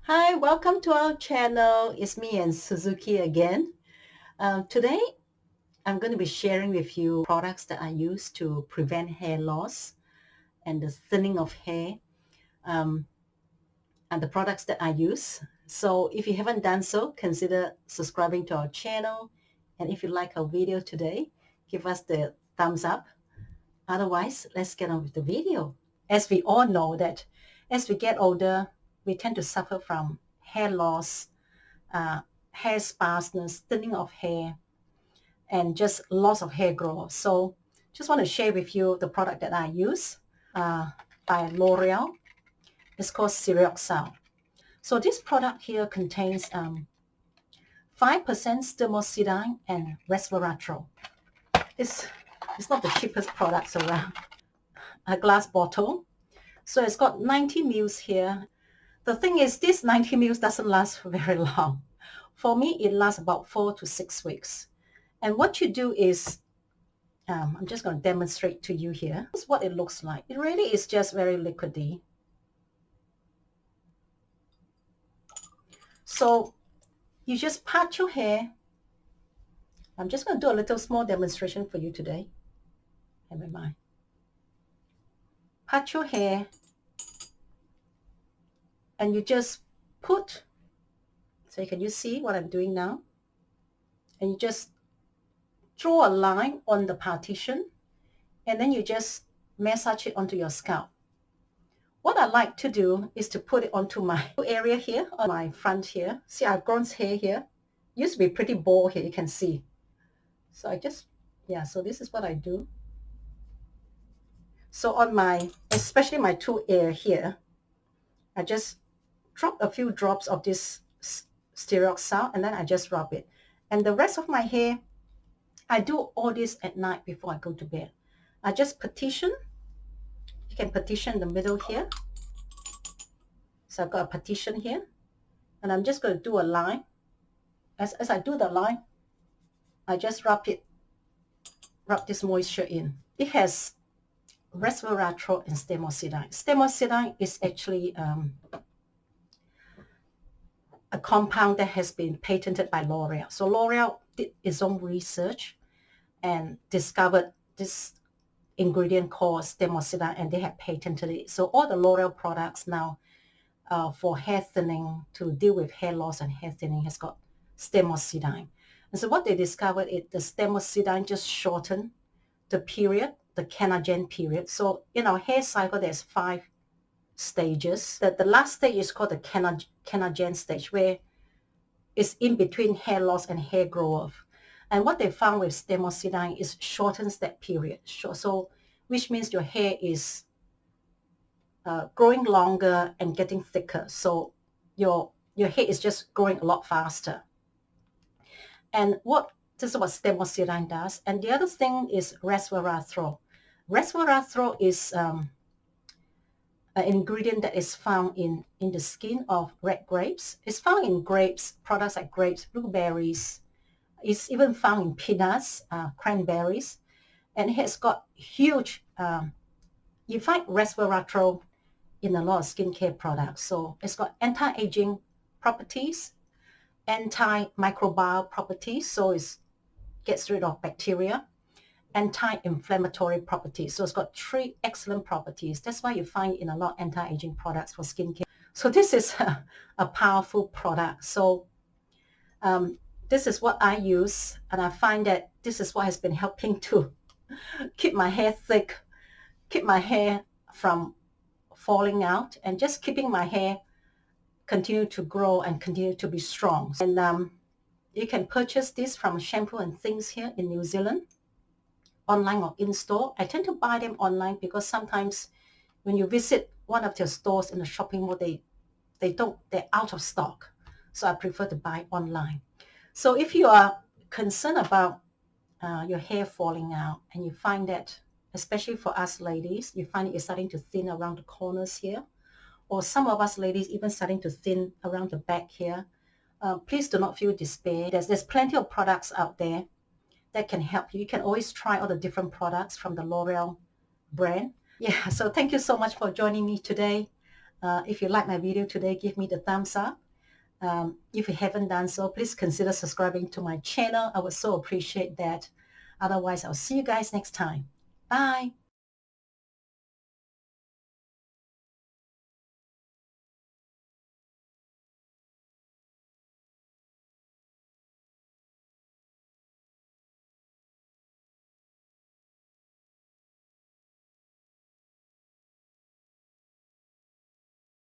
Hi, welcome to our channel. It's me and Suzuki again. Today, I'm going to be sharing with you products that I use to prevent hair loss and the thinning of hair, and the products that I use. So if you haven't done so, consider subscribing to our channel. And if you like our video today, give us the thumbs up. Otherwise, let's get on with the video. As we all know that as we get older, we tend to suffer from hair loss, uh, hair sparseness, thinning of hair, and just loss of hair growth. So just want to share with you the product that I use by L'Oreal. It's called Serioxyl. So this product here contains 5% spermicide and resveratrol. It's not the cheapest products around. A glass bottle. So it's got 90 ml here. The thing is, this 90 ml doesn't last very long. For me, it lasts about 4 to 6 weeks. And what you do is, I'm just going to demonstrate to you here. This is what it looks like. It really is just very liquidy. So you just part your hair. I'm just going to do a little small demonstration for you today. Never mind. Part your hair. And you just put, so can you see what I'm doing now? And you just draw a line on the partition. And then you just massage it onto your scalp. What I like to do is to put it onto my area here, on my front here. See, I've grown hair here. Used to be pretty bald here, you can see. So I just, so this is what I do. So on my, especially my two ear here, I just drop a few drops of this Serioxyl and then I just rub it. And the rest of my hair, I do all this at night before I go to bed. I just partition. You can partition the middle here. So I've got a partition here. And I'm just going to do a line. As I do the line, I just rub this moisture in. It has resveratrol and spermicide. Spermicide is actually a compound that has been patented by L'Oreal. So L'Oreal did its own research and discovered this ingredient called spermicide, and they have patented it. So all the L'Oreal products now for hair thinning, to deal with hair loss and hair thinning, has got spermicide. And so what they discovered is the spermicide just shortened the period, the canagen period. So in our hair cycle, there's 5 stages. The last stage is called the canagen stage, where it's in between hair loss and hair growth. And what they found with spermicide is shortens that period. So which means your hair is growing longer and getting thicker. So your hair is just growing a lot faster. And this is what spermicide does. And the other thing is resveratrol. Resveratrol is an ingredient that is found in the skin of red grapes. It's found in grapes, products like grapes, blueberries. It's even found in peanuts, cranberries. And it has got huge, you find resveratrol in a lot of skincare products. So it's got anti-aging properties, anti-microbial properties, so it gets rid of bacteria, anti-inflammatory properties. So it's got 3 excellent properties. That's why you find in a lot of anti-aging products for skincare. So this is a powerful product. So this is what I use, and I find that this is what has been helping to keep my hair thick, keep my hair from falling out, and just keeping my hair continue to grow and continue to be strong. And you can purchase this from Shampoo and Things here in New Zealand, online or in-store. I tend to buy them online because sometimes when you visit one of their stores in the shopping mall, they're out of stock. So I prefer to buy online. So if you are concerned about your hair falling out, and you find that, especially for us ladies, you find it is starting to thin around the corners here, or some of us ladies even starting to thin around the back here, please do not feel despair. There's plenty of products out there that can help you. You can always try all the different products from the L'Oreal brand. Yeah, so thank you so much for joining me today. If you like my video today, give me the thumbs up. If you haven't done so, please consider subscribing to my channel. I would so appreciate that. Otherwise, I'll see you guys next time. Bye.